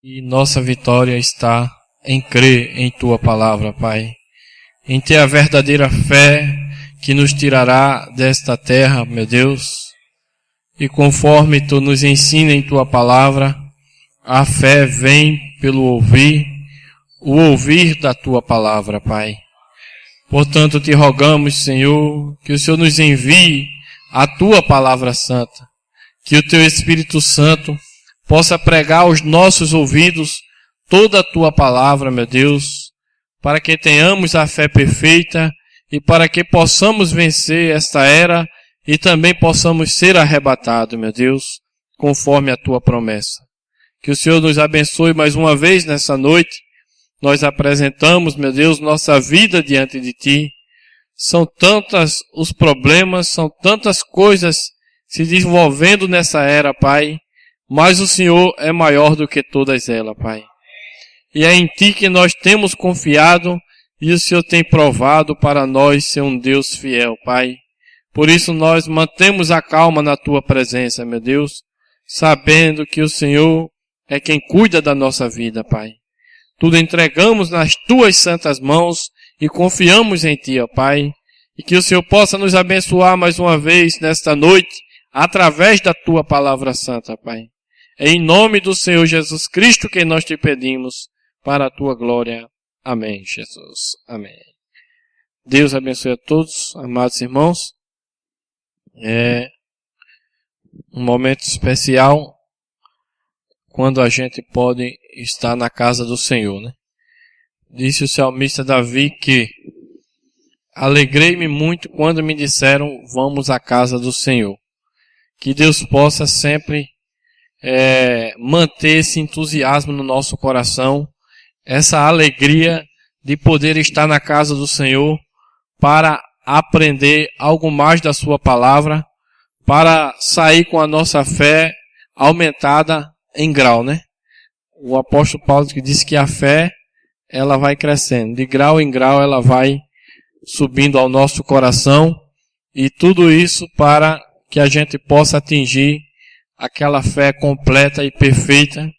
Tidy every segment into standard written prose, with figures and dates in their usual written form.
E nossa vitória está em crer em Tua palavra, Pai. Em ter a verdadeira fé que nos tirará desta terra, meu Deus. E conforme Tu nos ensina em Tua palavra, a fé vem pelo ouvir, o ouvir da Tua palavra, Pai. Portanto, Te rogamos, Senhor, que o Senhor nos envie a Tua palavra santa, que o Teu Espírito Santo possa pregar aos nossos ouvidos toda a Tua palavra, meu Deus, para que tenhamos a fé perfeita e para que possamos vencer esta era e também possamos ser arrebatados, meu Deus, conforme a Tua promessa. Que o Senhor nos abençoe mais uma vez nessa noite. Nós apresentamos, meu Deus, nossa vida diante de Ti. São tantos os problemas, são tantas coisas se desenvolvendo nessa era, Pai. Mas o Senhor é maior do que todas elas, Pai. E é em Ti que nós temos confiado e o Senhor tem provado para nós ser um Deus fiel, Pai. Por isso nós mantemos a calma na Tua presença, meu Deus, sabendo que o Senhor é quem cuida da nossa vida, Pai. Tudo entregamos nas Tuas santas mãos e confiamos em Ti, ó Pai. E que o Senhor possa nos abençoar mais uma vez nesta noite, através da Tua palavra santa, Pai. É em nome do Senhor Jesus Cristo que nós Te pedimos, para a Tua glória. Amém, Jesus. Amém. Deus abençoe a todos, amados irmãos. É um momento especial quando a gente pode estar na casa do Senhor, né? Disse o salmista Davi que alegrei-me muito quando me disseram, vamos à casa do Senhor. Que Deus possa sempre manter esse entusiasmo no nosso coração, essa alegria de poder estar na casa do Senhor para aprender algo mais da Sua palavra, para sair com a nossa fé aumentada em grau, né? O apóstolo Paulo que disse que a fé, ela vai crescendo. De grau em grau ela vai subindo ao nosso coração. E tudo isso para que a gente possa atingir aquela fé completa e perfeita.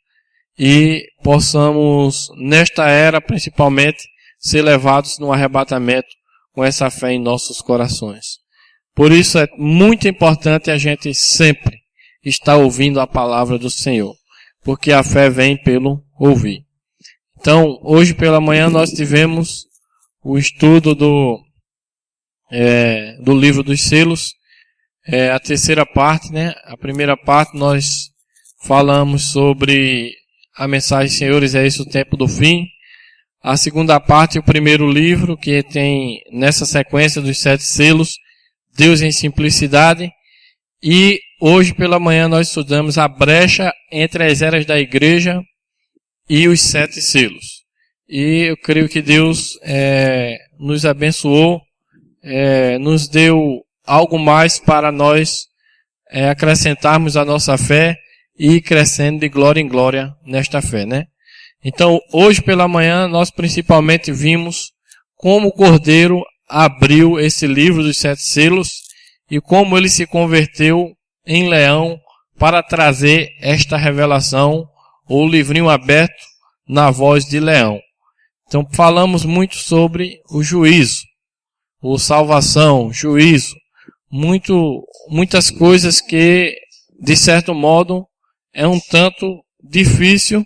E possamos, nesta era principalmente, ser levados no arrebatamento com essa fé em nossos corações. Por isso é muito importante a gente sempre estar ouvindo a palavra do Senhor. Porque a fé vem pelo ouvir. Então, hoje pela manhã nós tivemos o estudo do livro dos selos, a terceira parte, né? A primeira parte nós falamos sobre a mensagem, senhores, é esse o tempo do fim. A segunda parte, o primeiro livro, que tem nessa sequência dos 7 selos, Deus em simplicidade. E hoje pela manhã nós estudamos a brecha entre as eras da igreja e os 7 selos. E eu creio que Deus nos abençoou, nos deu algo mais para nós acrescentarmos a nossa fé e ir crescendo de glória em glória nesta fé, né? Então, hoje pela manhã nós principalmente vimos como o Cordeiro abriu esse livro dos 7 selos e como ele se converteu em leão para trazer esta revelação, ou livrinho aberto na voz de leão. Então falamos muito sobre o juízo, ou salvação, juízo, muitas coisas que, de certo modo, é um tanto difícil,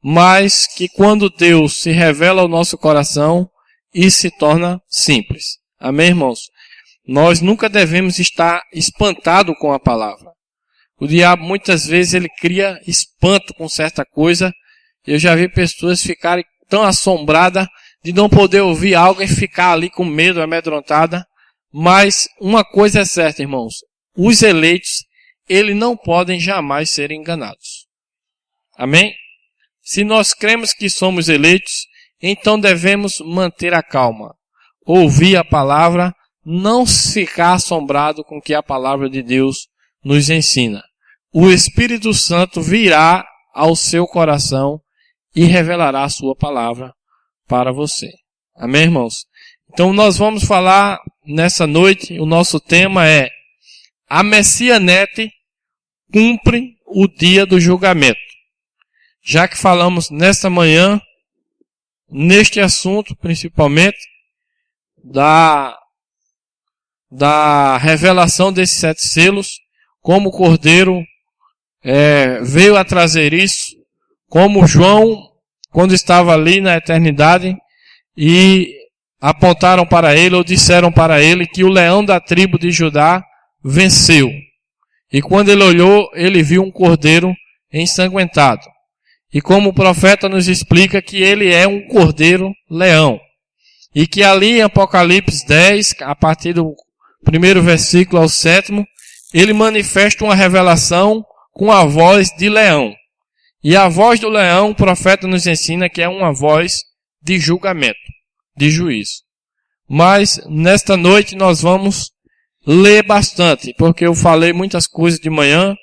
mas que quando Deus se revela ao nosso coração, isso se torna simples. Amém, irmãos? Nós nunca devemos estar espantados com a palavra. O diabo muitas vezes ele cria espanto com certa coisa. Eu já vi pessoas ficarem tão assombradas de não poder ouvir algo e ficar ali com medo, amedrontada. Mas uma coisa é certa, irmãos. Os eleitos, eles não podem jamais ser enganados. Amém? Se nós cremos que somos eleitos, então devemos manter a calma. Ouvir a palavra, não ficar assombrado com o que a palavra de Deus nos ensina. O Espírito Santo virá ao seu coração e revelará a sua palavra para você. Amém, irmãos? Então nós vamos falar nessa noite, o nosso tema é a messianete cumpre o dia do julgamento. já que falamos nesta manhã, neste assunto principalmente, da revelação desses 7 selos, como o Cordeiro veio a trazer isso, como João, quando estava ali na eternidade, e apontaram para ele, ou disseram para ele, que o leão da tribo de Judá venceu. E quando ele olhou, ele viu um cordeiro ensanguentado. E como o profeta nos explica que ele é um cordeiro leão. E que ali em Apocalipse 10, a partir do 1º versículo ao 7º, ele manifesta uma revelação com a voz de leão. E a voz do leão, o profeta nos ensina que é uma voz de julgamento, de juízo. Mas nesta noite nós vamos ler bastante, porque eu falei muitas coisas de manhã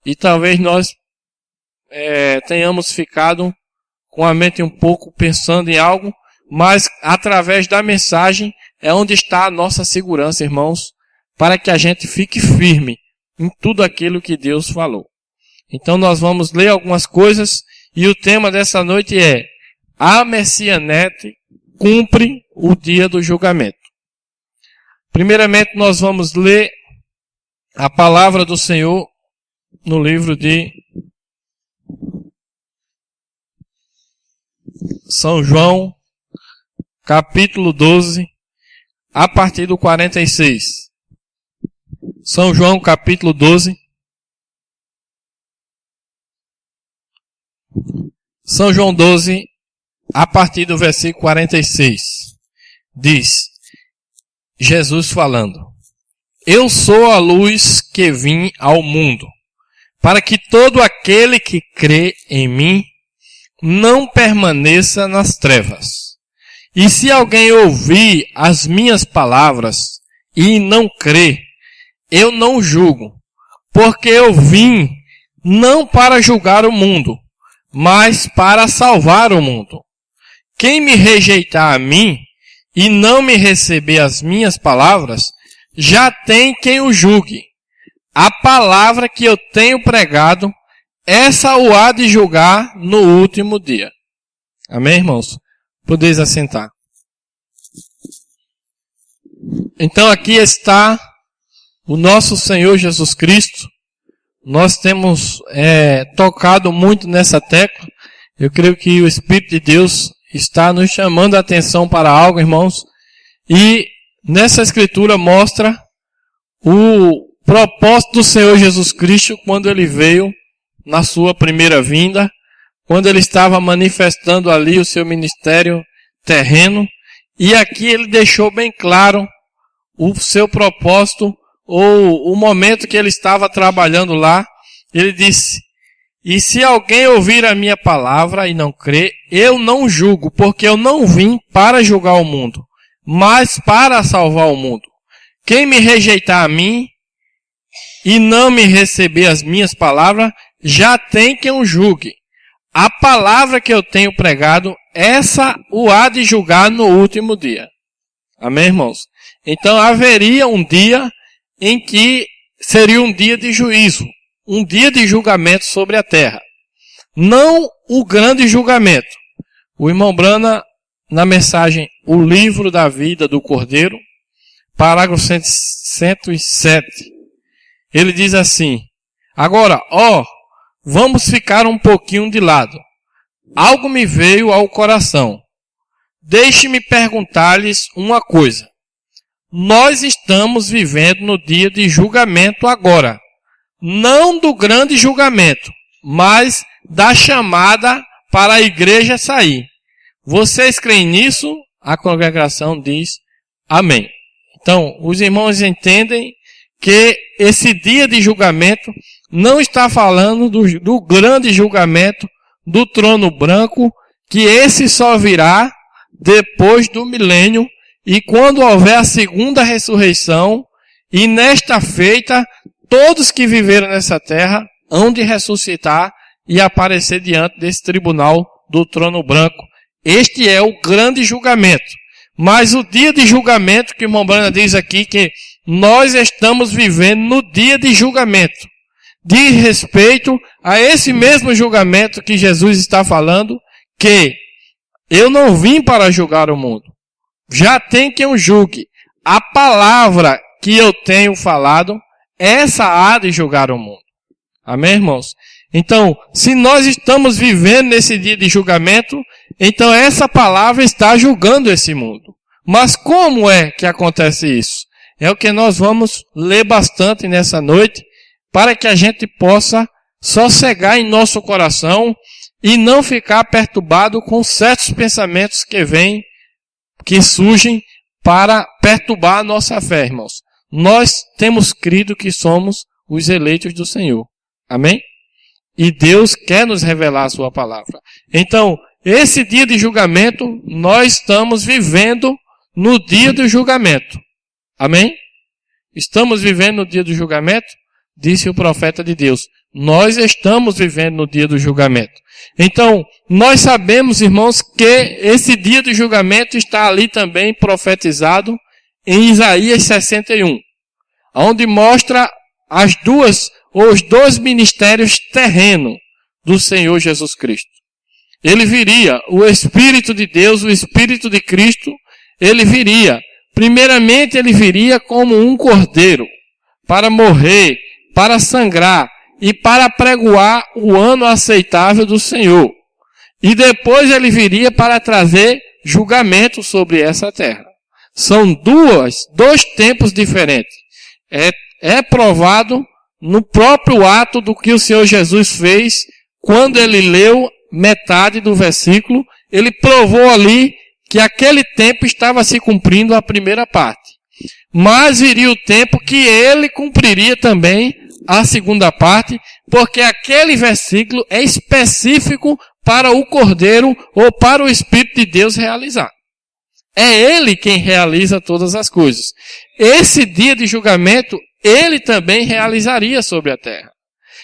e talvez nós tenhamos ficado com a mente um pouco pensando em algo, mas através da mensagem é onde está a nossa segurança, irmãos, para que a gente fique firme em tudo aquilo que Deus falou. Então nós vamos ler algumas coisas e o tema dessa noite é: a Messianete cumpre o dia do julgamento. Primeiramente nós vamos ler a palavra do Senhor no livro de São João, capítulo 12, a partir do 46. São João, capítulo 12. São João 12, a partir do versículo 46. Diz, Jesus falando: Eu sou a luz que vim ao mundo, para que todo aquele que crê em mim não permaneça nas trevas. E se alguém ouvir as minhas palavras e não crê, eu não julgo, porque eu vim não para julgar o mundo, mas para salvar o mundo. Quem me rejeitar a mim e não me receber as minhas palavras, já tem quem o julgue. A palavra que eu tenho pregado, essa o há de julgar no último dia. Amém, irmãos? Podeis assentar. Então aqui está o nosso Senhor Jesus Cristo. Nós temos tocado muito nessa tecla. Eu creio que o Espírito de Deus está nos chamando a atenção para algo, irmãos. E nessa escritura mostra o propósito do Senhor Jesus Cristo quando ele veio na sua primeira vinda, quando ele estava manifestando ali o seu ministério terreno. E aqui ele deixou bem claro o seu propósito, ou o momento que ele estava trabalhando lá. Ele disse: e se alguém ouvir a minha palavra e não crer, eu não julgo, porque eu não vim para julgar o mundo, mas para salvar o mundo. Quem me rejeitar a mim e não me receber as minhas palavras, já tem quem o julgue. A palavra que eu tenho pregado, essa o há de julgar no último dia. Amém, irmãos? Então haveria um dia em que seria um dia de juízo, um dia de julgamento sobre a terra. Não o grande julgamento. O irmão Brana, na mensagem O Livro da Vida do Cordeiro, parágrafo 107, ele diz assim: agora, vamos ficar um pouquinho de lado. Algo me veio ao coração. Deixe-me perguntar-lhes uma coisa. Nós estamos vivendo no dia de julgamento agora. Não do grande julgamento, mas da chamada para a igreja sair. Vocês creem nisso? A congregação diz amém. Então, os irmãos entendem que esse dia de julgamento não está falando do grande julgamento do trono branco, que esse só virá depois do milênio, e quando houver a segunda ressurreição, e nesta feita, todos que viveram nessa terra hão de ressuscitar e aparecer diante desse tribunal do trono branco. Este é o grande julgamento. Mas o dia de julgamento, que o irmão Brana diz aqui, que nós estamos vivendo no dia de julgamento. diz respeito a esse mesmo julgamento que Jesus está falando, que eu não vim para julgar o mundo. Já tem quem o julgue. A palavra que eu tenho falado, essa há de julgar o mundo. Amém, irmãos? Então, se nós estamos vivendo nesse dia de julgamento, então essa palavra está julgando esse mundo. Mas como é que acontece isso? É o que nós vamos ler bastante nessa noite, para que a gente possa sossegar em nosso coração e não ficar perturbado com certos pensamentos que surgem para perturbar a nossa fé, irmãos. Nós temos crido que somos os eleitos do Senhor. Amém? E Deus quer nos revelar a sua palavra. Então, esse dia de julgamento, nós estamos vivendo no dia do julgamento. Amém? Estamos vivendo no dia do julgamento? Disse o profeta de Deus. Nós estamos vivendo no dia do julgamento. Então, nós sabemos, irmãos, que esse dia do julgamento está ali também profetizado em Isaías 61, onde mostra os dois ministérios terrenos do Senhor Jesus Cristo. Ele viria, o Espírito de Deus, o Espírito de Cristo, ele viria. Primeiramente, ele viria como um cordeiro, para morrer, para sangrar e para pregoar o ano aceitável do Senhor. E depois ele viria para trazer julgamento sobre essa terra. São dois tempos diferentes. É provado no próprio ato do que o Senhor Jesus fez, quando ele leu metade do versículo, ele provou ali que aquele tempo estava se cumprindo a primeira parte. Mas viria o tempo que ele cumpriria também a segunda parte, porque aquele versículo é específico para o Cordeiro ou para o Espírito de Deus realizar. É ele quem realiza todas as coisas. Esse dia de julgamento, ele também realizaria sobre a terra.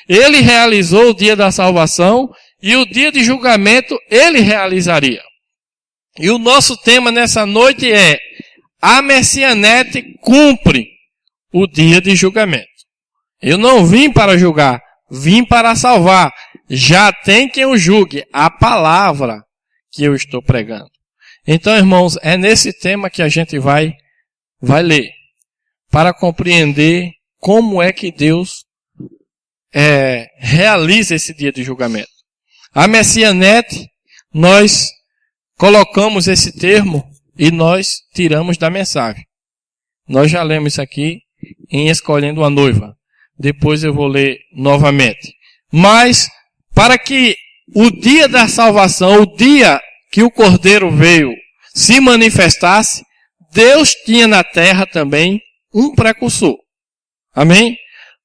Ele realizou o dia da salvação e o dia de julgamento ele realizaria. E o nosso tema nessa noite é: a Messianete cumpre o dia de julgamento. Eu não vim para julgar, vim para salvar. Já tem quem o julgue, a palavra que eu estou pregando. Então, irmãos, é nesse tema que a gente vai ler, para compreender como é que Deus realiza esse dia de julgamento. A Messianete, nós colocamos esse termo e nós tiramos da mensagem. Nós já lemos isso aqui em Escolhendo uma Noiva. Depois eu vou ler novamente. Mas, para que o dia da salvação, o dia que o Cordeiro veio, se manifestasse, Deus tinha na terra também um precursor. Amém?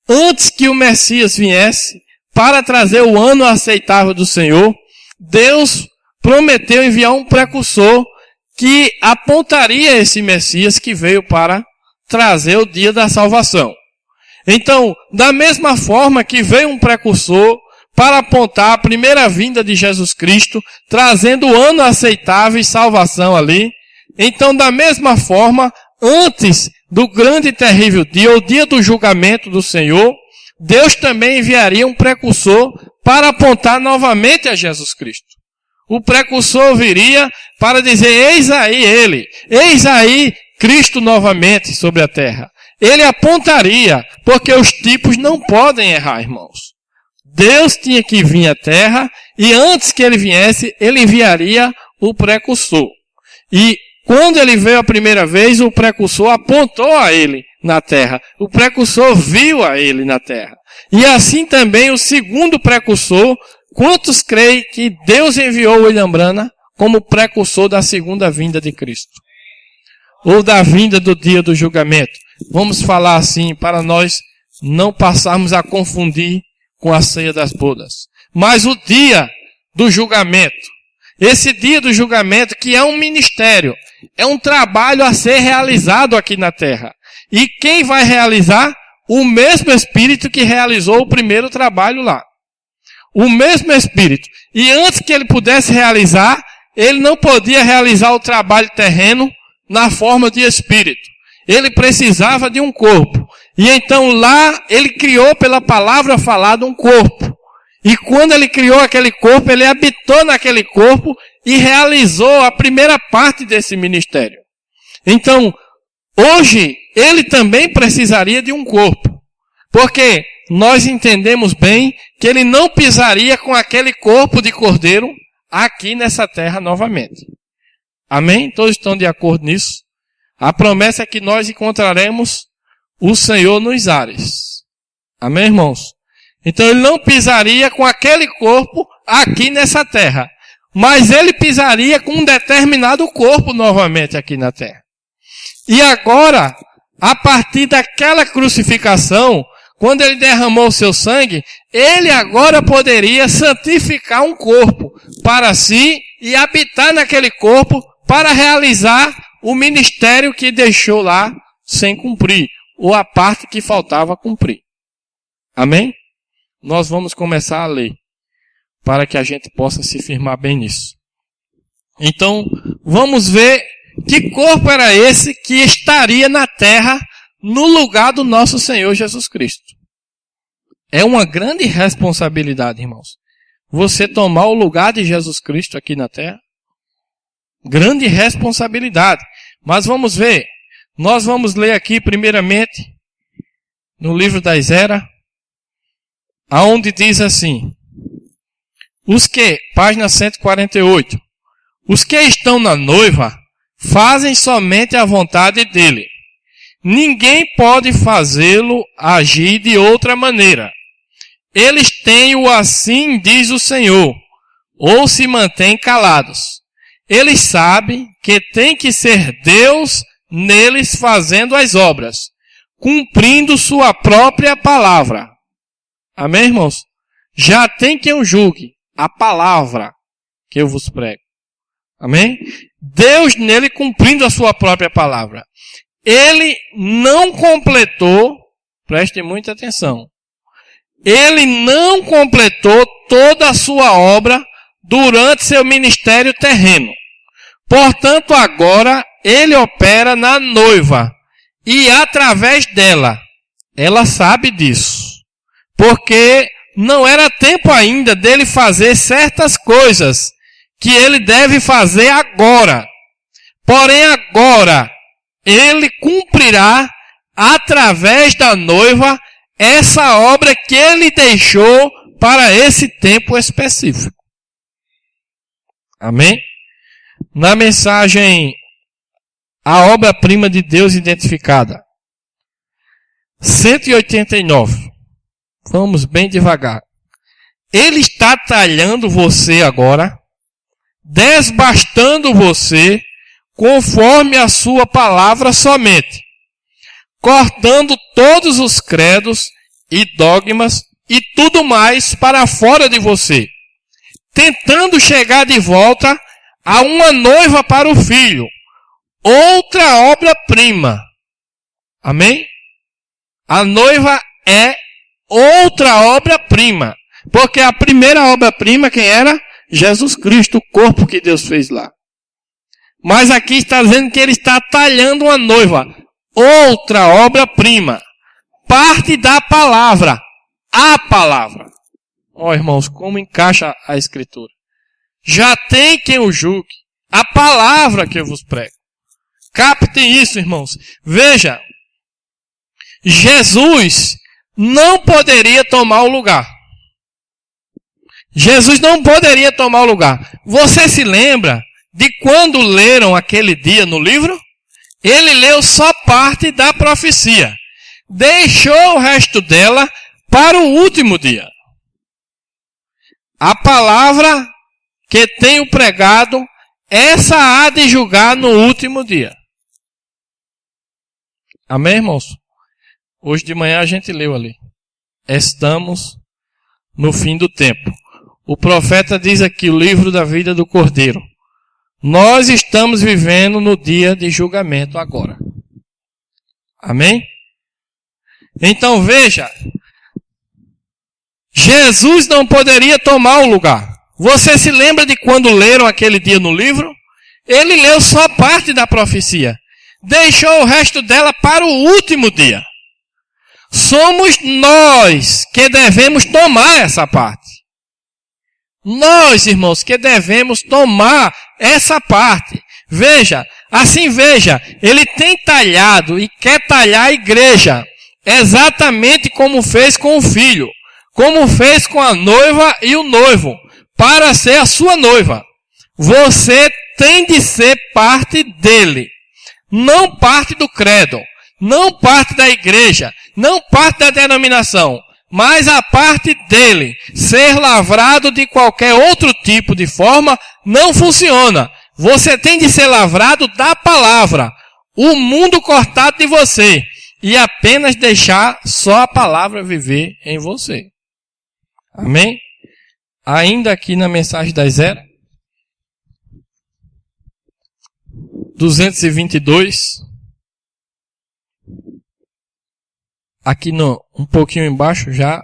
Antes que o Messias viesse, para trazer o ano aceitável do Senhor, Deus prometeu enviar um precursor que apontaria esse Messias que veio para trazer o dia da salvação. Então, da mesma forma que veio um precursor para apontar a primeira vinda de Jesus Cristo, trazendo o ano aceitável e salvação ali, então, da mesma forma, antes do grande e terrível dia, o dia do julgamento do Senhor, Deus também enviaria um precursor para apontar novamente a Jesus Cristo. O precursor viria para dizer: eis aí ele, eis aí Cristo novamente sobre a terra. Ele apontaria, porque os tipos não podem errar, irmãos. Deus tinha que vir à terra, e antes que ele viesse, ele enviaria o precursor. E quando ele veio a primeira vez, o precursor apontou a ele na terra. O precursor viu a ele na terra. E assim também o segundo precursor, quantos creem que Deus enviou William Branham como precursor da segunda vinda de Cristo? Ou da vinda do dia do julgamento? Vamos falar assim, para nós não passarmos a confundir com a ceia das bodas. Mas o dia do julgamento, esse dia do julgamento que é um ministério, é um trabalho a ser realizado aqui na terra. E quem vai realizar? O mesmo Espírito que realizou o primeiro trabalho lá. O mesmo Espírito. E antes que ele pudesse realizar, ele não podia realizar o trabalho terreno na forma de Espírito. Ele precisava de um corpo. E então lá ele criou pela palavra falada um corpo. E quando ele criou aquele corpo, ele habitou naquele corpo e realizou a primeira parte desse ministério. Então, hoje, ele também precisaria de um corpo. Porque nós entendemos bem que ele não pisaria com aquele corpo de cordeiro aqui nessa terra novamente. Amém? Todos estão de acordo nisso? A promessa é que nós encontraremos o Senhor nos ares. Amém, irmãos? Então ele não pisaria com aquele corpo aqui nessa terra. Mas ele pisaria com um determinado corpo novamente aqui na terra. E agora, a partir daquela crucificação, quando ele derramou o seu sangue, ele agora poderia santificar um corpo para si e habitar naquele corpo para realizar o ministério que deixou lá sem cumprir, ou a parte que faltava cumprir. Amém? Nós vamos começar a ler, para que a gente possa se firmar bem nisso. Então, vamos ver que corpo era esse que estaria na terra no lugar do nosso Senhor Jesus Cristo. É uma grande responsabilidade, irmãos. Você tomar o lugar de Jesus Cristo aqui na terra. Grande responsabilidade. Mas vamos ver. Nós vamos ler aqui primeiramente no livro da Ezra, aonde diz assim: página 148. Os que estão na noiva fazem somente a vontade dele. Ninguém pode fazê-lo agir de outra maneira. Eles têm-o assim, diz o Senhor, ou se mantêm calados. Eles sabem que tem que ser Deus neles fazendo as obras, cumprindo sua própria palavra. Amém, irmãos? Já tem quem o julgue a palavra que eu vos prego. Amém? Deus nele cumprindo a sua própria palavra. Ele não completou, preste muita atenção, ele não completou toda a sua obra durante seu ministério terreno. Portanto, agora ele opera na noiva e através dela. Ela sabe disso. Porque não era tempo ainda dele fazer certas coisas que ele deve fazer agora. Porém, agora ele cumprirá através da noiva essa obra que ele deixou para esse tempo específico. Amém? Na mensagem, a obra-prima de Deus identificada. 189. Vamos bem devagar. Ele está talhando você agora, desbastando você, conforme a sua palavra somente, cortando todos os credos e dogmas e tudo mais para fora de você, tentando chegar de volta a uma noiva para o filho, outra obra-prima. Amém? A noiva é outra obra-prima, porque a primeira obra-prima quem era? Jesus Cristo, o corpo que Deus fez lá. Mas aqui está dizendo que ele está talhando uma noiva. Outra obra-prima. Parte da palavra. A palavra. Ó, irmãos, como encaixa a Escritura. Já tem quem o julgue. A palavra que eu vos prego. Captem isso, irmãos. Veja. Jesus não poderia tomar o lugar. Jesus não poderia tomar o lugar. Você se lembra de quando leram aquele dia no livro? Ele leu só parte da profecia. Deixou o resto dela para o último dia. A palavra que tenho pregado, essa há de julgar no último dia. Amém, irmãos? Hoje de manhã a gente leu ali. Estamos no fim do tempo. O profeta diz aqui, o livro da vida do Cordeiro. Nós estamos vivendo no dia de julgamento agora. Amém? Então veja, Jesus não poderia tomar o lugar. Você se lembra de quando leram aquele dia no livro? Ele leu só parte da profecia. Deixou o resto dela para o último dia. somos nós que devemos tomar essa parte. Nós, irmãos, que devemos tomar essa parte. Veja, ele tem talhado e quer talhar a igreja, exatamente como fez com o filho, como fez com a noiva e o noivo, para ser a sua noiva. Você tem de ser parte dele, não parte do credo, não parte da igreja, não parte da denominação, mas a parte dele. Ser lavrado de qualquer outro tipo de forma não funciona. Você tem de ser lavrado da palavra, o mundo cortado de você, e apenas deixar só a palavra viver em você. Amém? Ainda aqui na mensagem das eras, 222, aqui um pouquinho embaixo, já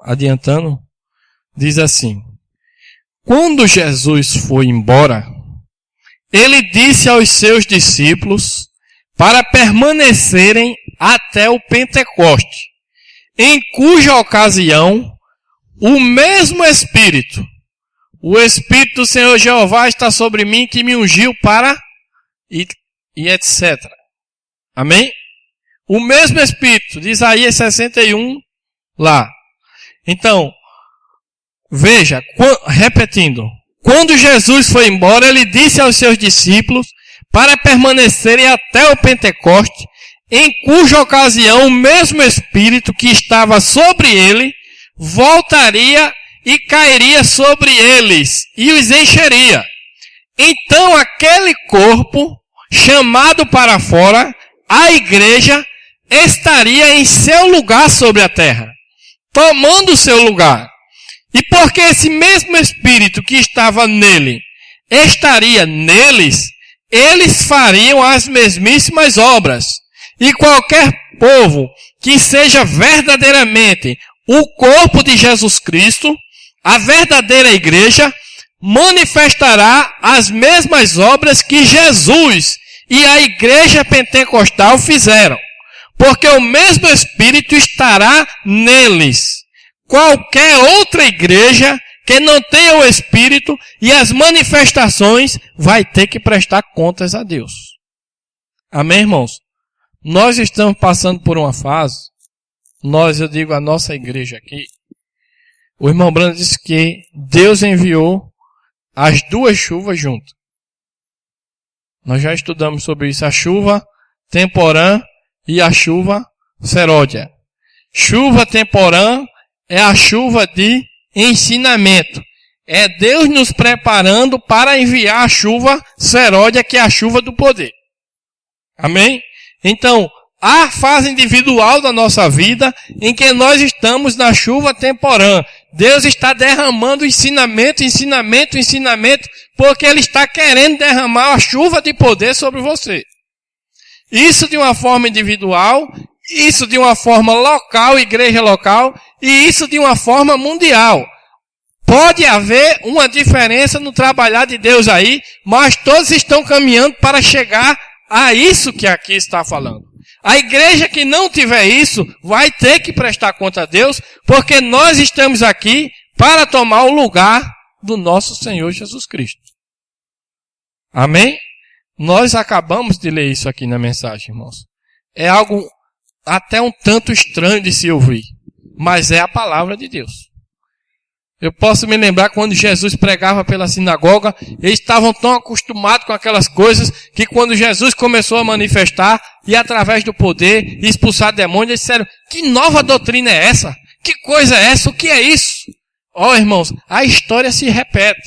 adiantando, diz assim: quando Jesus foi embora, ele disse aos seus discípulos para permanecerem até o Pentecoste, em cuja ocasião o mesmo Espírito, o Espírito do Senhor Jeová está sobre mim, que me ungiu para e etc. Amém? O mesmo Espírito, de Isaías 61, lá. Então, veja, repetindo, quando Jesus foi embora, ele disse aos seus discípulos para permanecerem até o Pentecoste, em cuja ocasião o mesmo Espírito que estava sobre ele voltaria e cairia sobre eles e os encheria. Então aquele corpo, chamado para fora, a igreja, estaria em seu lugar sobre a terra, tomando seu lugar. E porque esse mesmo Espírito que estava nele estaria neles, eles fariam as mesmíssimas obras. E qualquer povo que seja verdadeiramente o corpo de Jesus Cristo, a verdadeira igreja, manifestará as mesmas obras que Jesus e a igreja pentecostal fizeram. Porque o mesmo Espírito estará neles. Qualquer outra igreja que não tenha o Espírito e as manifestações vai ter que prestar contas a Deus. Amém, irmãos? Nós estamos passando por uma fase, eu digo a nossa igreja aqui, o irmão Brando disse que Deus enviou as duas chuvas juntas. Nós já estudamos sobre isso, a chuva temporã e a chuva seródia. Chuva temporã é a chuva de ensinamento. É Deus nos preparando para enviar a chuva seródia, que é a chuva do poder. Amém? Então, há fase individual da nossa vida em que nós estamos na chuva temporã. Deus está derramando ensinamento, porque Ele está querendo derramar a chuva de poder sobre você. Isso de uma forma individual, isso de uma forma local, igreja local, e isso de uma forma mundial. Pode haver uma diferença no trabalhar de Deus aí, mas todos estão caminhando para chegar a isso que aqui está falando. A igreja que não tiver isso, vai ter que prestar conta a Deus, porque nós estamos aqui para tomar o lugar do nosso Senhor Jesus Cristo. Amém? Nós acabamos de ler isso aqui na mensagem, irmãos. É algo até um tanto estranho de se ouvir, mas é a palavra de Deus. Eu posso me lembrar quando Jesus pregava pela sinagoga, eles estavam tão acostumados com aquelas coisas, que quando Jesus começou a manifestar, e através do poder, expulsar demônios, eles disseram: que nova doutrina é essa? Que coisa é essa? O que é isso? Ó, irmãos, a história se repete.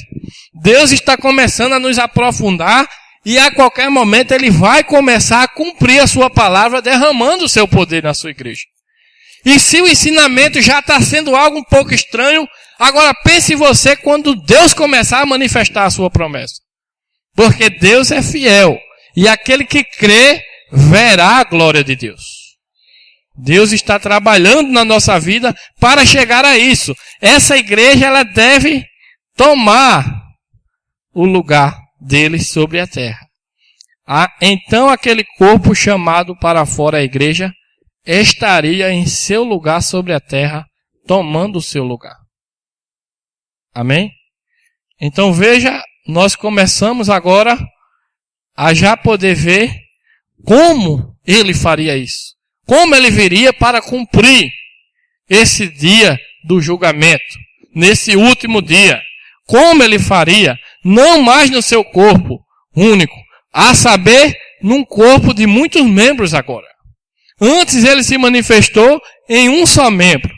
Deus está começando a nos aprofundar, e a qualquer momento Ele vai começar a cumprir a sua palavra, derramando o seu poder na sua igreja. E se o ensinamento já está sendo algo um pouco estranho, agora pense você quando Deus começar a manifestar a sua promessa. Porque Deus é fiel. E aquele que crê, verá a glória de Deus. Deus está trabalhando na nossa vida para chegar a isso. Essa igreja, ela deve tomar o lugar dele sobre a terra. Então aquele corpo chamado para fora a igreja estaria em seu lugar sobre a terra, tomando o seu lugar. Amém? Então veja, nós começamos agora a já poder ver como ele faria isso. Como ele viria para cumprir esse dia do julgamento, nesse último dia. Como ele faria, não mais no seu corpo único, a saber, num corpo de muitos membros agora. Antes ele se manifestou em um só membro,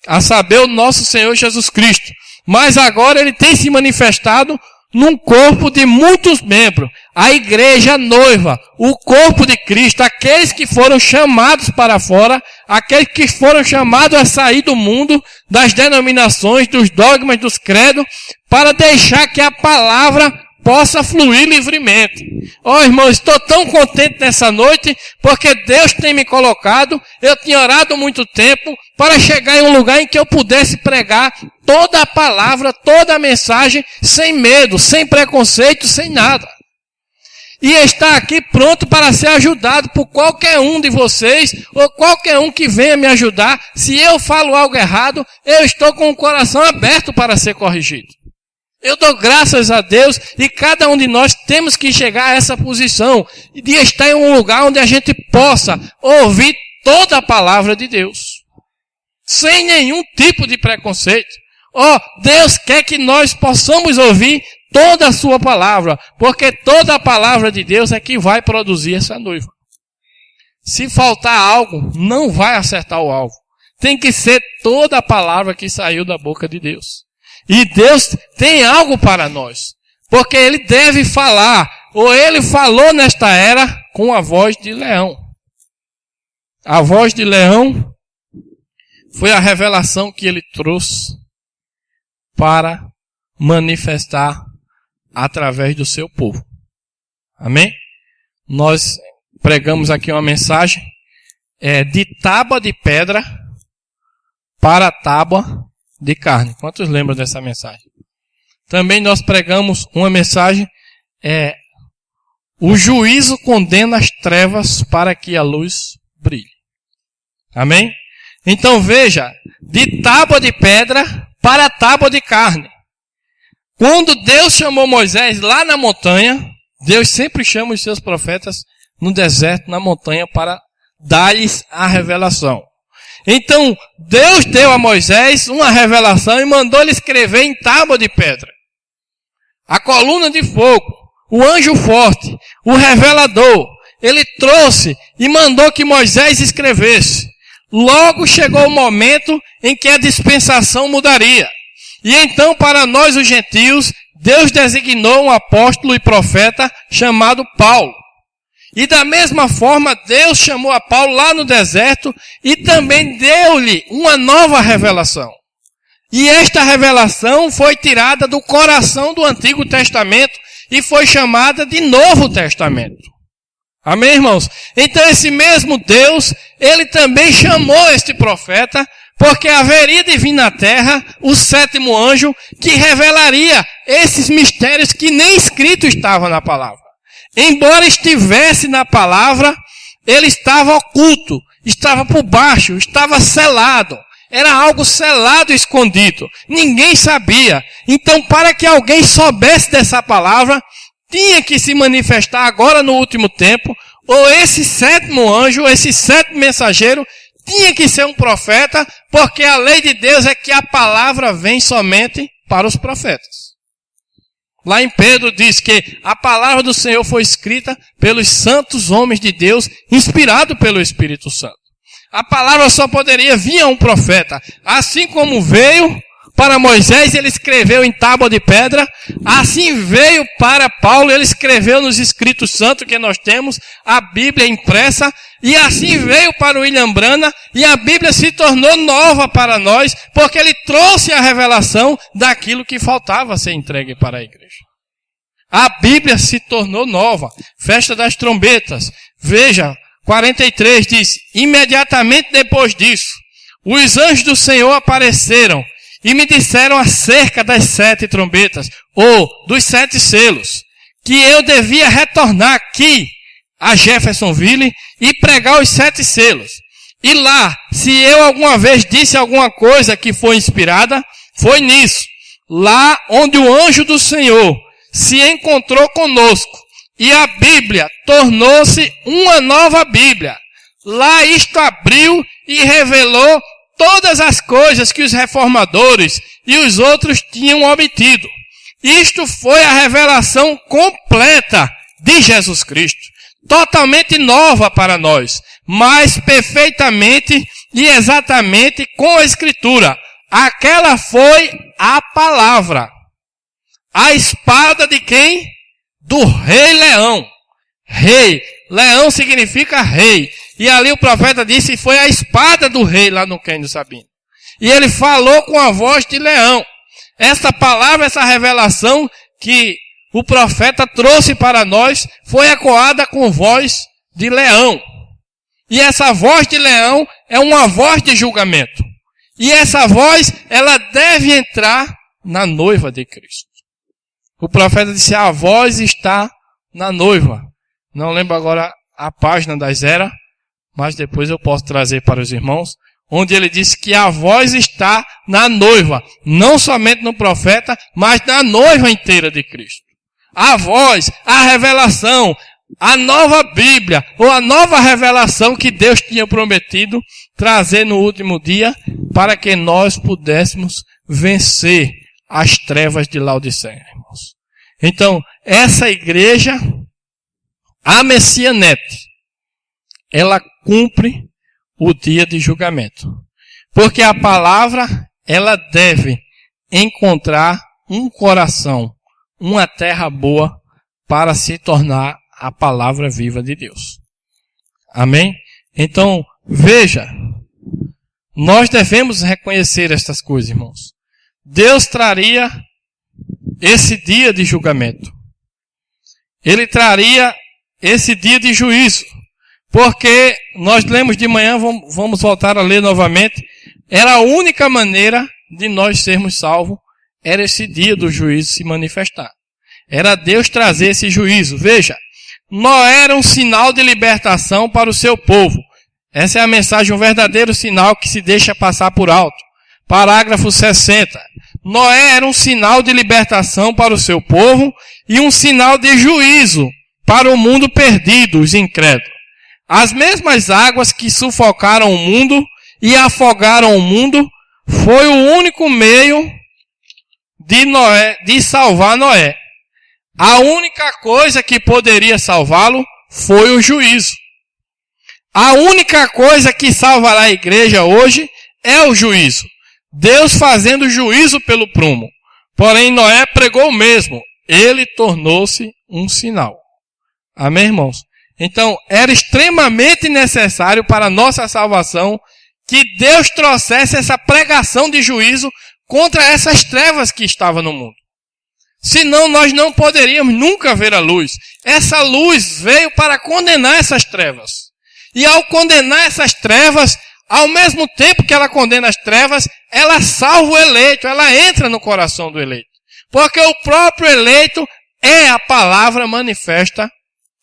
a saber, o nosso Senhor Jesus Cristo. Mas agora ele tem se manifestado num corpo de muitos membros. A igreja noiva, o corpo de Cristo, aqueles que foram chamados para fora, aqueles que foram chamados a sair do mundo, das denominações, dos dogmas, dos credos, para deixar que a palavra possa fluir livremente. Irmãos, estou tão contente nessa noite, porque Deus tem me colocado, eu tinha orado muito tempo, para chegar em um lugar em que eu pudesse pregar toda a palavra, toda a mensagem, sem medo, sem preconceito, sem nada. E estar aqui pronto para ser ajudado por qualquer um de vocês, ou qualquer um que venha me ajudar. Se eu falo algo errado, eu estou com o coração aberto para ser corrigido. Eu dou graças a Deus, e cada um de nós temos que chegar a essa posição, de estar em um lugar onde a gente possa ouvir toda a palavra de Deus, sem nenhum tipo de preconceito. Deus quer que nós possamos ouvir toda a sua palavra, porque toda a palavra de Deus é que vai produzir essa noiva. Se faltar algo, não vai acertar o alvo. Tem que ser toda a palavra que saiu da boca de Deus. E Deus tem algo para nós, porque Ele deve falar, ou Ele falou nesta era com a voz de leão. A voz de leão foi a revelação que Ele trouxe para manifestar através do seu povo. Amém? Nós pregamos aqui uma mensagem de tábua de pedra para tábua de carne. Quantos lembram dessa mensagem? Também nós pregamos uma mensagem, o juízo condena as trevas para que a luz brilhe. Amém? Então veja, de tábua de pedra para tábua de carne. Quando Deus chamou Moisés lá na montanha, Deus sempre chama os seus profetas no deserto, na montanha, para dar-lhes a revelação. Então, Deus deu a Moisés uma revelação e mandou ele escrever em tábua de pedra. A coluna de fogo, o anjo forte, o revelador, ele trouxe e mandou que Moisés escrevesse. Logo chegou o momento em que a dispensação mudaria. E então, para nós os gentios, Deus designou um apóstolo e profeta chamado Paulo. E da mesma forma, Deus chamou a Paulo lá no deserto e também deu-lhe uma nova revelação. E esta revelação foi tirada do coração do Antigo Testamento e foi chamada de Novo Testamento. Amém, irmãos? Então esse mesmo Deus, ele também chamou este profeta, porque haveria de vir na terra o sétimo anjo que revelaria esses mistérios que nem escrito estavam na palavra. Embora estivesse na palavra, ele estava oculto, estava por baixo, estava selado. Era algo selado e escondido. Ninguém sabia. Então, para que alguém soubesse dessa palavra, tinha que se manifestar agora no último tempo, ou esse sétimo anjo, esse sétimo mensageiro, tinha que ser um profeta, porque a lei de Deus é que a palavra vem somente para os profetas. Lá em Pedro diz que a palavra do Senhor foi escrita pelos santos homens de Deus, inspirado pelo Espírito Santo. A palavra só poderia vir a um profeta. Assim como veio para Moisés, ele escreveu em tábua de pedra. Assim veio para Paulo, ele escreveu nos escritos santos que nós temos, a Bíblia impressa. E assim veio para o William Branham, e a Bíblia se tornou nova para nós, porque ele trouxe a revelação daquilo que faltava ser entregue para a igreja. A Bíblia se tornou nova. Festa das trombetas. Veja, 43 diz, imediatamente depois disso, os anjos do Senhor apareceram e me disseram acerca das 7 trombetas, ou dos 7 selos, que eu devia retornar aqui a Jeffersonville e pregar os 7 selos. E lá, se eu alguma vez disse alguma coisa que foi inspirada, foi nisso. Lá onde o anjo do Senhor se encontrou conosco e a Bíblia tornou-se uma nova Bíblia. Lá isto abriu e revelou todas as coisas que os reformadores e os outros tinham obtido. Isto foi a revelação completa de Jesus Cristo, totalmente nova para nós, mas perfeitamente e exatamente com a Escritura. Aquela foi a palavra. A espada de quem? Do rei Leão. Rei. Leão significa rei. E ali o profeta disse que foi a espada do rei lá no Quém do Sabino. E ele falou com a voz de leão. Essa palavra, essa revelação que o profeta trouxe para nós foi ecoada com voz de leão. E essa voz de leão é uma voz de julgamento. E essa voz, ela deve entrar na noiva de Cristo. O profeta disse, a voz está na noiva. Não lembro agora a página da Zera, mas depois eu posso trazer para os irmãos, onde ele disse que a voz está na noiva. Não somente no profeta, mas na noiva inteira de Cristo. A voz, a revelação, a nova Bíblia, ou a nova revelação que Deus tinha prometido trazer no último dia, para que nós pudéssemos vencer as trevas de Laodiceia, irmãos. Então, essa igreja, a Messianete, ela cumpre o dia de julgamento. Porque a palavra, ela deve encontrar um coração, uma terra boa, para se tornar a palavra viva de Deus. Amém? Então, veja, nós devemos reconhecer estas coisas, irmãos. Deus traria esse dia de julgamento. Ele traria esse dia de juízo. Porque nós lemos de manhã, vamos voltar a ler novamente, era a única maneira de nós sermos salvos, era esse dia do juízo se manifestar. Era Deus trazer esse juízo. Veja, Noé era um sinal de libertação para o seu povo. Essa é a mensagem, um verdadeiro sinal que se deixa passar por alto. Parágrafo 60. Noé era um sinal de libertação para o seu povo e um sinal de juízo para o mundo perdido, os incrédulos. As mesmas águas que sufocaram o mundo e afogaram o mundo foi o único meio de salvar Noé. A única coisa que poderia salvá-lo foi o juízo. A única coisa que salvará a igreja hoje é o juízo. Deus fazendo juízo pelo prumo. Porém, Noé pregou o mesmo. Ele tornou-se um sinal. Amém, irmãos? Então, era extremamente necessário para a nossa salvação que Deus trouxesse essa pregação de juízo contra essas trevas que estavam no mundo. Senão nós não poderíamos nunca ver a luz. Essa luz veio para condenar essas trevas. E ao condenar essas trevas, ao mesmo tempo que ela condena as trevas, ela salva o eleito, ela entra no coração do eleito. Porque o próprio eleito é a palavra manifesta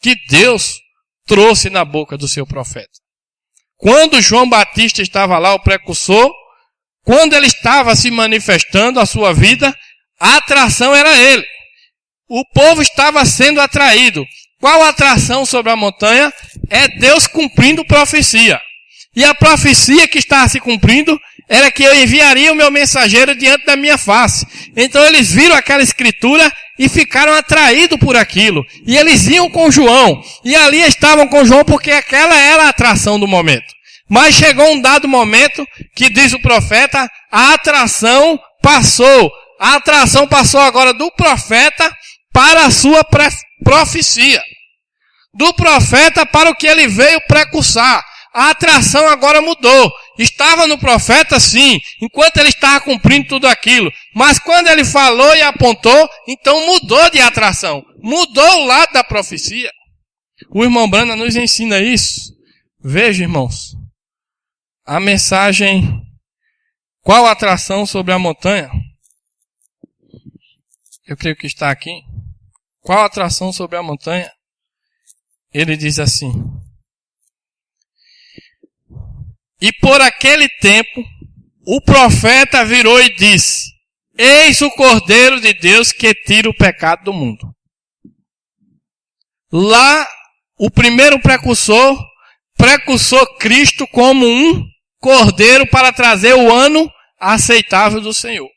que Deus trouxe na boca do seu profeta. Quando João Batista estava lá, o precursor, quando ele estava se manifestando a sua vida, a atração era ele. O povo estava sendo atraído. Qual a atração sobre a montanha? É Deus cumprindo profecia. E a profecia que estava se cumprindo era que eu enviaria o meu mensageiro diante da minha face. Então eles viram aquela escritura e ficaram atraídos por aquilo. E eles iam com João. E ali estavam com João porque aquela era a atração do momento. Mas chegou um dado momento que diz o profeta, a atração passou. A atração passou agora do profeta para a sua profecia. Do profeta para o que ele veio precursar. A atração agora mudou. Estava no profeta, sim, enquanto ele estava cumprindo tudo aquilo. Mas quando ele falou e apontou, então mudou de atração. Mudou o lado da profecia. O irmão Brana nos ensina isso. Veja, irmãos. A mensagem, qual a atração sobre a montanha? Eu creio que está aqui. Qual a atração sobre a montanha? Ele diz assim. E por aquele tempo, o profeta virou e disse: Eis o Cordeiro de Deus que tira o pecado do mundo. Lá, o primeiro precursor Cristo como um Cordeiro para trazer o ano aceitável do Senhor.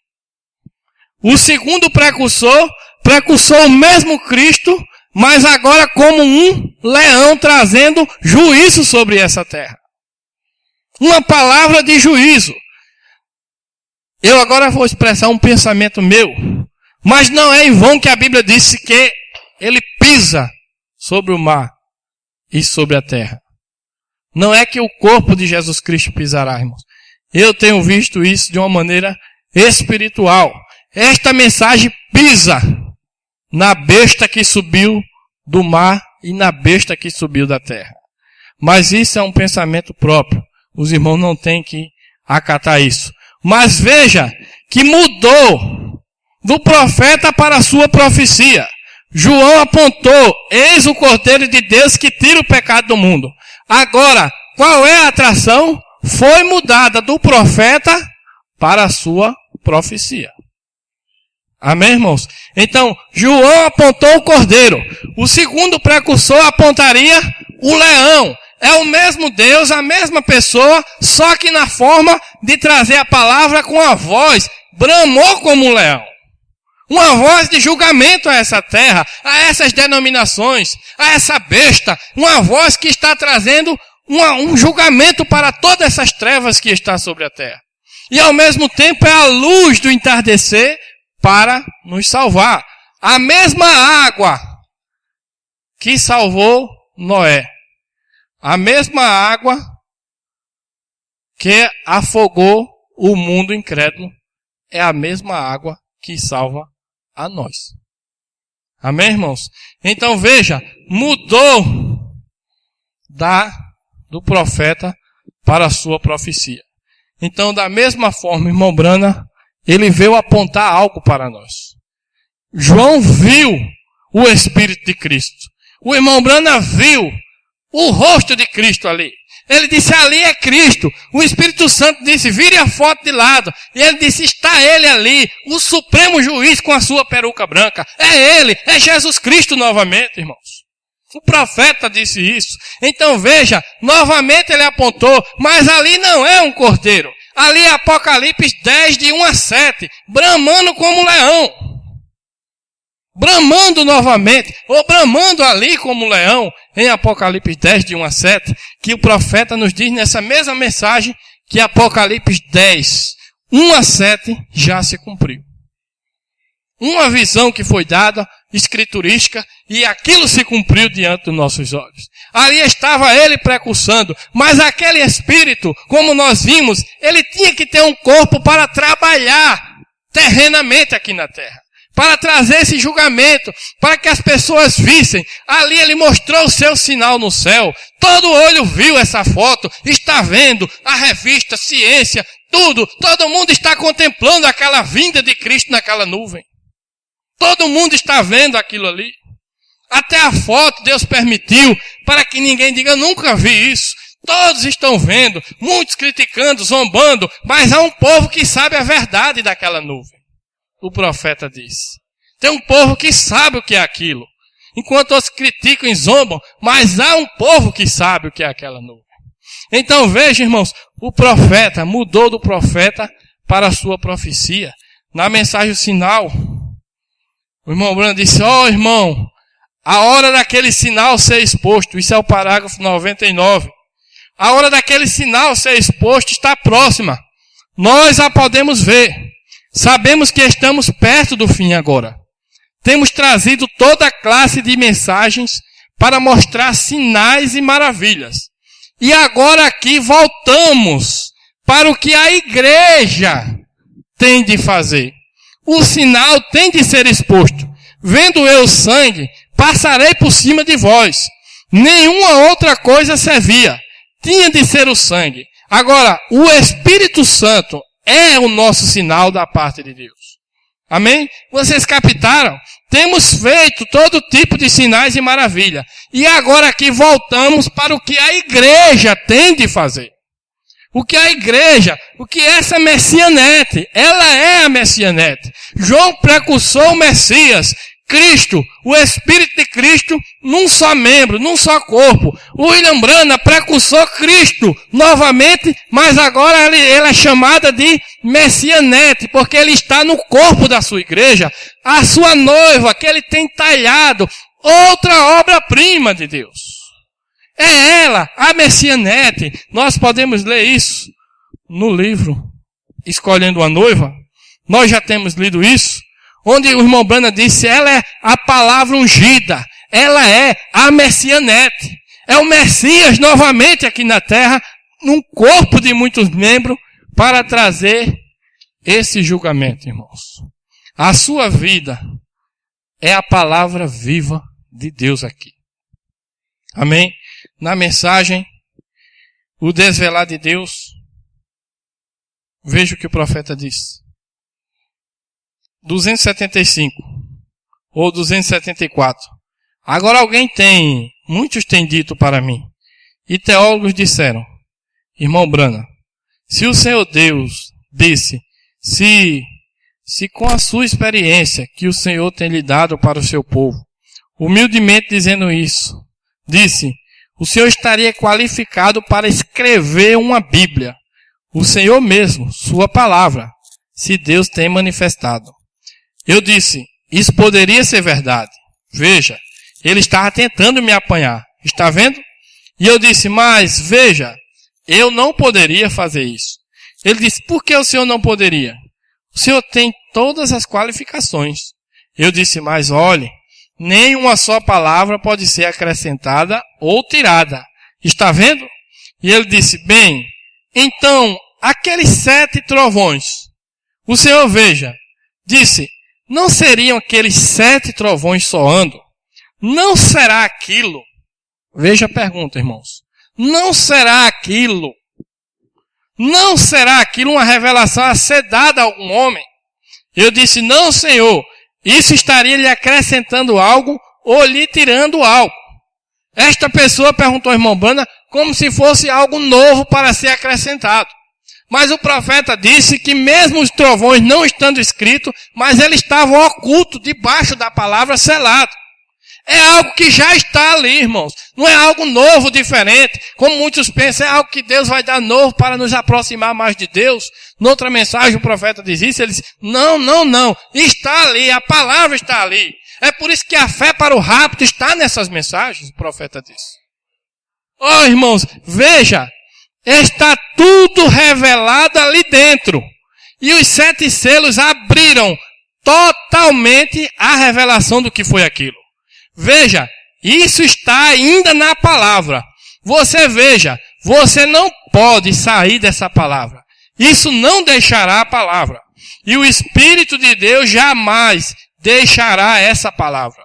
O segundo precursor o mesmo Cristo, mas agora como um leão trazendo juízo sobre essa terra. Uma palavra de juízo. Eu agora vou expressar um pensamento meu, mas não é em vão que a Bíblia disse que ele pisa sobre o mar e sobre a terra. Não é que o corpo de Jesus Cristo pisará, irmãos. Eu tenho visto isso de uma maneira espiritual. Esta mensagem pisa na besta que subiu do mar e na besta que subiu da terra. Mas isso é um pensamento próprio. Os irmãos não têm que acatar isso. Mas veja que mudou do profeta para a sua profecia. João apontou: eis o Cordeiro de Deus que tira o pecado do mundo. Agora, qual é a atração? Foi mudada do profeta para a sua profecia. Amém, irmãos? Então, João apontou o Cordeiro. O segundo precursor apontaria o leão. É o mesmo Deus, a mesma pessoa, só que na forma de trazer a palavra com a voz, bramou como um leão. Uma voz de julgamento a essa terra, a essas denominações, a essa besta. Uma voz que está trazendo um julgamento para todas essas trevas que está sobre a terra. E ao mesmo tempo é a luz do entardecer para nos salvar. A mesma água que salvou Noé. A mesma água que afogou o mundo incrédulo é a mesma água que salva a nós. Amém, irmãos? Então veja, mudou do profeta para a sua profecia. Então, da mesma forma, irmão Brana, ele veio apontar algo para nós. João viu o Espírito de Cristo. O irmão Brana viu o rosto de Cristo ali. Ele disse: ali é Cristo. O Espírito Santo disse: vire a foto de lado. E ele disse: está ele ali, o supremo juiz com a sua peruca branca. É ele, é Jesus Cristo novamente, irmãos. O profeta disse isso. Então veja, novamente ele apontou, mas ali não é um cordeiro. Ali é Apocalipse 10, de 1 a 7, bramando como um leão. Bramando novamente, ou bramando ali como um leão, em Apocalipse 10, de 1 a 7, que o profeta nos diz nessa mesma mensagem que Apocalipse 10, 1 a 7 já se cumpriu. Uma visão que foi dada, escriturística, e aquilo se cumpriu diante dos nossos olhos. Ali estava ele precursando, mas aquele espírito, como nós vimos, ele tinha que ter um corpo para trabalhar terrenamente aqui na terra. Para trazer esse julgamento, para que as pessoas vissem. Ali ele mostrou o seu sinal no céu. Todo olho viu essa foto, está vendo a revista, ciência, tudo. Todo mundo está contemplando aquela vinda de Cristo naquela nuvem. Todo mundo está vendo aquilo ali. Até a foto Deus permitiu para que ninguém diga: eu nunca vi isso. Todos estão vendo, muitos criticando, zombando, mas há um povo que sabe a verdade daquela nuvem. O profeta disse. Tem um povo que sabe o que é aquilo. Enquanto outros criticam e zombam, mas há um povo que sabe o que é aquela nuvem. Então veja, irmãos, o profeta mudou do profeta para a sua profecia. Na mensagem sinal, o irmão Bruno disse: ó irmão, a hora daquele sinal ser exposto, isso é o parágrafo 99. A hora daquele sinal ser exposto está próxima. Nós a podemos ver. Sabemos que estamos perto do fim agora. Temos trazido toda classe de mensagens para mostrar sinais e maravilhas. E agora aqui voltamos para o que a igreja tem de fazer. O sinal tem de ser exposto. Vendo eu o sangue, passarei por cima de vós. Nenhuma outra coisa servia. Tinha de ser o sangue. Agora, o Espírito Santo é o nosso sinal da parte de Deus. Amém? Vocês captaram? Temos feito todo tipo de sinais e maravilha. E agora aqui voltamos para o que a igreja tem de fazer. O que a igreja, o que essa Messianete, ela é a Messianete. João precursou o Messias, Cristo, o Espírito de Cristo, num só membro, num só corpo. O William Branham precursou Cristo novamente, mas agora ele é chamada de Messianete, porque ele está no corpo da sua igreja, a sua noiva, que ele tem talhado, outra obra-prima de Deus. É ela, a Messianete. Nós podemos ler isso no livro Escolhendo uma Noiva. Nós já temos lido isso. Onde o irmão Branham disse, ela é a palavra ungida. Ela é a Messianete. É o Messias novamente aqui na terra, num corpo de muitos membros, para trazer esse julgamento, irmãos. A sua vida é a palavra viva de Deus aqui. Amém? Na mensagem, o desvelar de Deus, veja o que o profeta diz. 275 ou 274. Agora muitos têm dito para mim, e teólogos disseram, irmão Branham, se o Senhor Deus disse, se com a sua experiência que o Senhor tem lhe dado para o seu povo, humildemente dizendo isso, disse, o Senhor estaria qualificado para escrever uma Bíblia. O Senhor mesmo, sua palavra, se Deus tem manifestado. Eu disse, isso poderia ser verdade. Veja, ele estava tentando me apanhar. Está vendo? E eu disse, mas veja, eu não poderia fazer isso. Ele disse, por que o Senhor não poderia? O Senhor tem todas as qualificações. Eu disse, mas olhe, nem uma só palavra pode ser acrescentada ou tirada. Está vendo? E ele disse, bem, então, aqueles 7 trovões, o Senhor veja, disse, não seriam aqueles 7 trovões soando? Não será aquilo? Veja a pergunta, irmãos. Não será aquilo uma revelação a ser dada a algum homem? Eu disse, não, Senhor. Isso estaria lhe acrescentando algo ou lhe tirando algo. Esta pessoa perguntou ao irmão Branham como se fosse algo novo para ser acrescentado. Mas o profeta disse que mesmo os trovões não estando escritos, mas eles estavam ocultos debaixo da palavra selado. É algo que já está ali, irmãos. Não é algo novo, diferente. Como muitos pensam, é algo que Deus vai dar novo para nos aproximar mais de Deus. Noutra mensagem o profeta diz isso, ele diz, não. Está ali, a palavra está ali. É por isso que a fé para o rapto está nessas mensagens, o profeta diz. Oh, irmãos, veja, está tudo revelado ali dentro. E os 7 selos abriram totalmente a revelação do que foi aquilo. Veja, isso está ainda na palavra. Você veja, você não pode sair dessa palavra. Isso não deixará a palavra. E o Espírito de Deus jamais deixará essa palavra.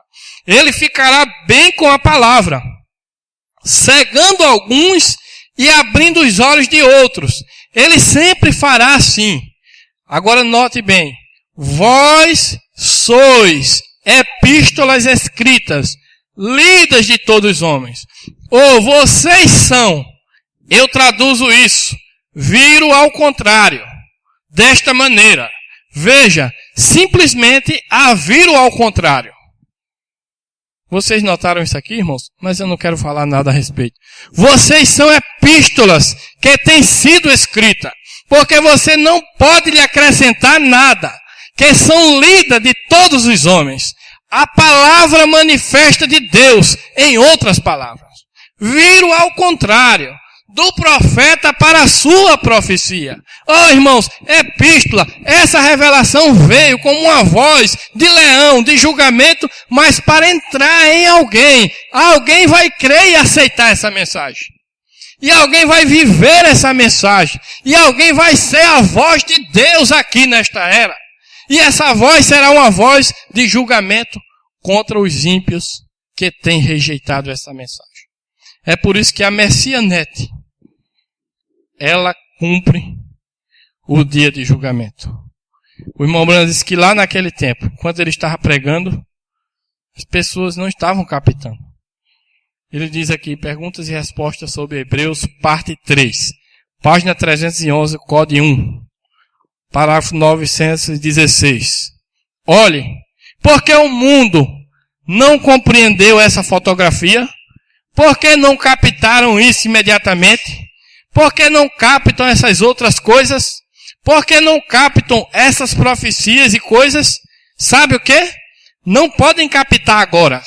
Ele ficará bem com a palavra, cegando alguns e abrindo os olhos de outros. Ele sempre fará assim. Agora note bem, vós sois epístolas escritas, lidas de todos os homens. Ou vocês são, eu traduzo isso, viro ao contrário, desta maneira. Veja, simplesmente a viro ao contrário. Vocês notaram isso aqui, irmãos? Mas eu não quero falar nada a respeito. Vocês são epístolas que têm sido escritas, porque você não pode lhe acrescentar nada, que são lidas de todos os homens. A palavra manifesta de Deus, em outras palavras. Viro ao contrário, do profeta para a sua profecia. Oh, irmãos, epístola, essa revelação veio como uma voz de leão, de julgamento, mas para entrar em alguém. Alguém vai crer e aceitar essa mensagem. E alguém vai viver essa mensagem. E alguém vai ser a voz de Deus aqui nesta era. E essa voz será uma voz de julgamento contra os ímpios que têm rejeitado essa mensagem. É por isso que a Messianete, ela cumpre o dia de julgamento. O irmão Branham disse que lá naquele tempo, quando ele estava pregando, as pessoas não estavam captando. Ele diz aqui, perguntas e respostas sobre Hebreus, parte 3. página 311, código 1, parágrafo 916. Olhe, porque o mundo não compreendeu essa fotografia? Por que não captaram isso imediatamente? Por que não captam essas outras coisas? Por que não captam essas profecias e coisas? Sabe o quê? Não podem captar agora.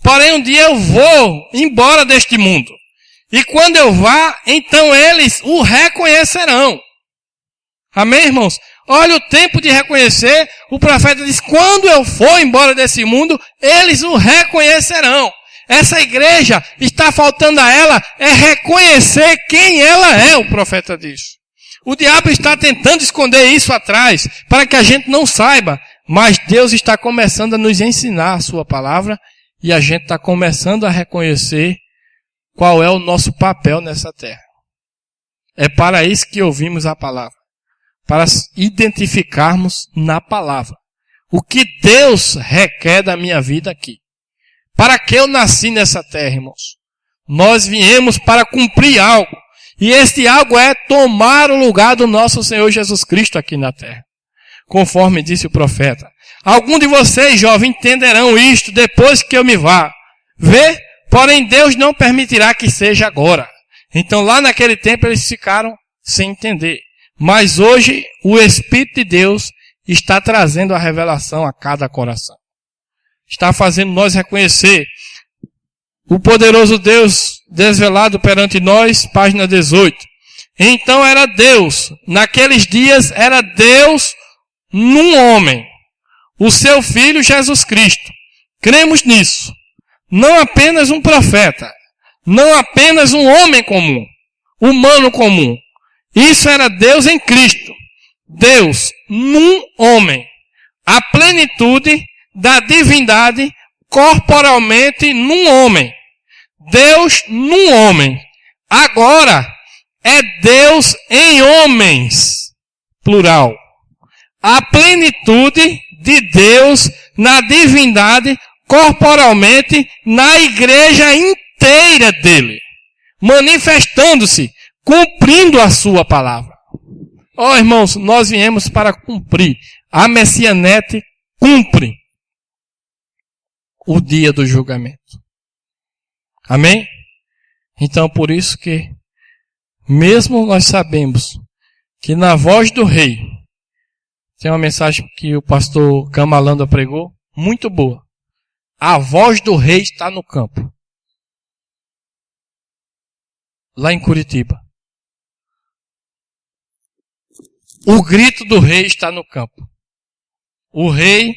Porém, um dia eu vou embora deste mundo. E quando eu vá, então eles o reconhecerão. Amém, irmãos? Olha o tempo de reconhecer. O profeta diz, quando eu for embora desse mundo, eles o reconhecerão. Essa igreja, está faltando a ela, é reconhecer quem ela é, o profeta diz. O diabo está tentando esconder isso atrás, para que a gente não saiba. Mas Deus está começando a nos ensinar a sua palavra, e a gente está começando a reconhecer qual é o nosso papel nessa terra. É para isso que ouvimos a palavra. Para identificarmos na palavra o que Deus requer da minha vida aqui. Para que eu nasci nessa terra, irmãos? Nós viemos para cumprir algo. E este algo é tomar o lugar do nosso Senhor Jesus Cristo aqui na terra. Conforme disse o profeta. Alguns de vocês, jovens, entenderão isto depois que eu me vá. Vê? Porém, Deus não permitirá que seja agora. Então, lá naquele tempo, eles ficaram sem entender. Mas hoje, o Espírito de Deus está trazendo a revelação a cada coração. Está fazendo nós reconhecer o poderoso Deus desvelado perante nós, página 18. Então era Deus, naqueles dias era Deus num homem, o seu Filho Jesus Cristo. Cremos nisso. Não apenas um profeta, não apenas um homem comum, humano comum. Isso era Deus em Cristo. Deus num homem. A plenitude da divindade corporalmente num homem. Deus num homem. Agora é Deus em homens. Plural. A plenitude de Deus na divindade corporalmente na igreja inteira dele. Manifestando-se, cumprindo a sua palavra. Ó, irmãos, nós viemos para cumprir. A Messianete cumpre o dia do julgamento. Amém? Então, por isso que, mesmo nós sabemos que na voz do rei, tem uma mensagem que o pastor Camalanda pregou, muito boa. A voz do rei está no campo. Lá em Curitiba. O grito do rei está no campo. O rei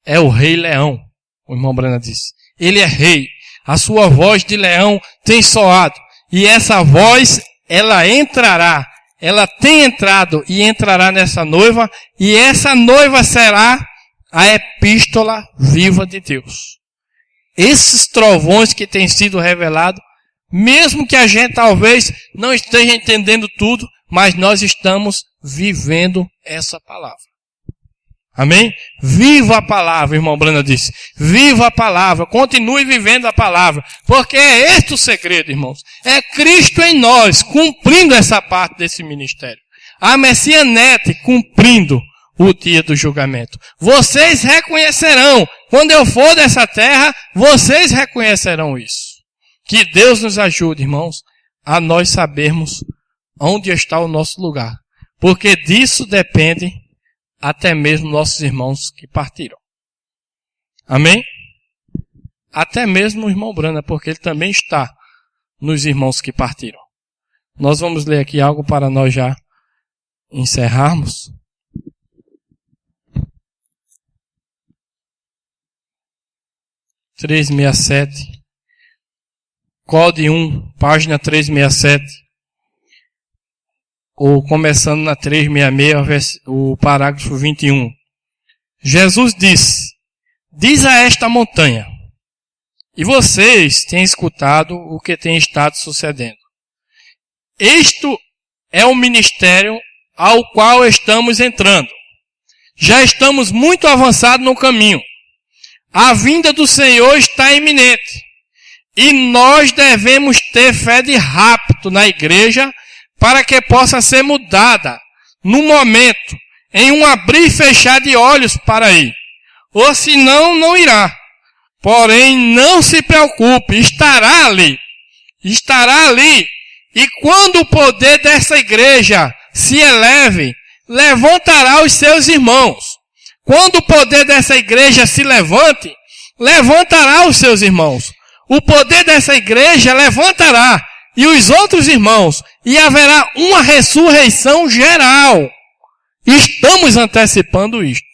é o rei leão, o irmão Brana disse. Ele é rei. A sua voz de leão tem soado. E essa voz, ela entrará. Ela tem entrado e entrará nessa noiva. E essa noiva será a epístola viva de Deus. Esses trovões que têm sido revelados, mesmo que a gente talvez não esteja entendendo tudo, mas nós estamos vivendo essa palavra. Amém? Viva a palavra, irmão Brana disse. Viva a palavra. Continue vivendo a palavra. Porque é este o segredo, irmãos. É Cristo em nós, cumprindo essa parte desse ministério. A Messianete cumprindo o dia do julgamento. Vocês reconhecerão. Quando eu for dessa terra, vocês reconhecerão isso. Que Deus nos ajude, irmãos, a nós sabermos onde está o nosso lugar. Porque disso depende até mesmo nossos irmãos que partiram. Amém? Até mesmo o irmão Brana, porque ele também está nos irmãos que partiram. Nós vamos ler aqui algo para nós já encerrarmos. Código 1, página 367. Ou começando na 366, o parágrafo 21. Jesus disse, diz a esta montanha, e vocês têm escutado o que tem estado sucedendo. Isto é o ministério ao qual estamos entrando. Já estamos muito avançados no caminho. A vinda do Senhor está iminente. E nós devemos ter fé de rapto na igreja para que possa ser mudada no momento, em um abrir e fechar de olhos para ir. Ou senão, não irá. Porém, não se preocupe, estará ali. Estará ali. E quando o poder dessa igreja se eleve, levantará os seus irmãos. Quando o poder dessa igreja se levante, levantará os seus irmãos. O poder dessa igreja levantará e os outros irmãos, e haverá uma ressurreição geral. Estamos antecipando isto.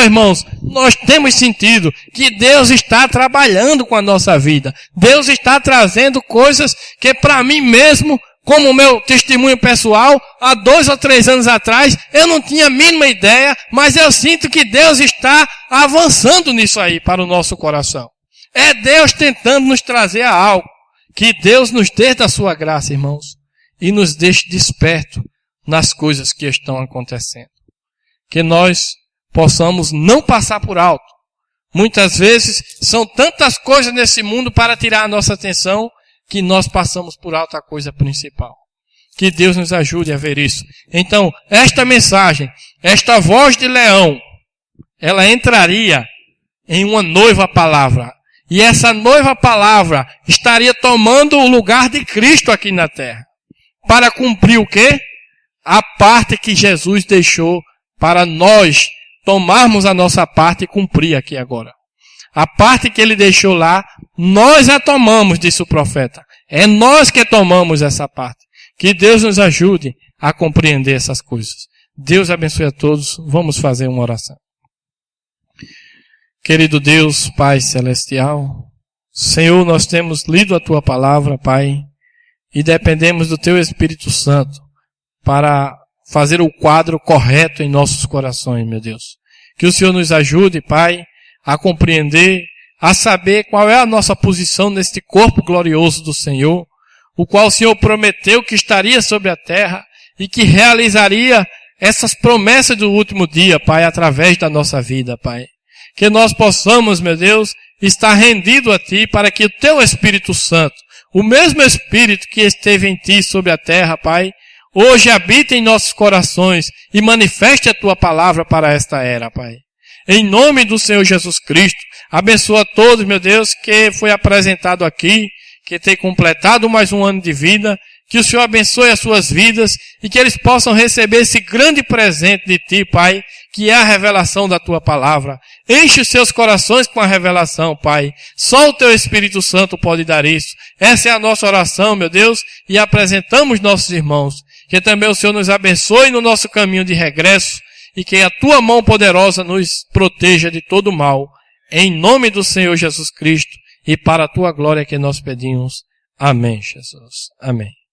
Irmãos, nós temos sentido que Deus está trabalhando com a nossa vida. Deus está trazendo coisas que para mim mesmo, como meu testemunho pessoal, há 2 ou 3 anos atrás, eu não tinha a mínima ideia, mas eu sinto que Deus está avançando nisso aí para o nosso coração. É Deus tentando nos trazer a algo. Que Deus nos dê da sua graça, irmãos, e nos deixe desperto nas coisas que estão acontecendo. Que nós possamos não passar por alto. Muitas vezes são tantas coisas nesse mundo para tirar a nossa atenção que nós passamos por alto a coisa principal. Que Deus nos ajude a ver isso. Então, esta mensagem, esta voz de leão, ela entraria em uma noiva palavra. E essa noiva palavra estaria tomando o lugar de Cristo aqui na terra. Para cumprir o quê? A parte que Jesus deixou para nós tomarmos a nossa parte e cumprir aqui agora. A parte que ele deixou lá, nós a tomamos, disse o profeta. É nós que tomamos essa parte. Que Deus nos ajude a compreender essas coisas. Deus abençoe a todos. Vamos fazer uma oração. Querido Deus, Pai Celestial, Senhor, nós temos lido a Tua palavra, Pai, e dependemos do Teu Espírito Santo para fazer o quadro correto em nossos corações, meu Deus. Que o Senhor nos ajude, Pai, a compreender, a saber qual é a nossa posição neste corpo glorioso do Senhor, o qual o Senhor prometeu que estaria sobre a terra e que realizaria essas promessas do último dia, Pai, através da nossa vida, Pai. Que nós possamos, meu Deus, estar rendido a Ti para que o Teu Espírito Santo, o mesmo Espírito que esteve em Ti sobre a terra, Pai, hoje habite em nossos corações e manifeste a Tua palavra para esta era, Pai. Em nome do Senhor Jesus Cristo, abençoa a todos, meu Deus, que foi apresentado aqui, que tem completado mais um ano de vida, que o Senhor abençoe as suas vidas e que eles possam receber esse grande presente de Ti, Pai, que é a revelação da Tua palavra. Enche os seus corações com a revelação, Pai. Só o Teu Espírito Santo pode dar isso. Essa é a nossa oração, meu Deus, e apresentamos nossos irmãos. Que também o Senhor nos abençoe no nosso caminho de regresso e que a Tua mão poderosa nos proteja de todo mal. Em nome do Senhor Jesus Cristo e para a Tua glória que nós pedimos. Amém, Jesus. Amém.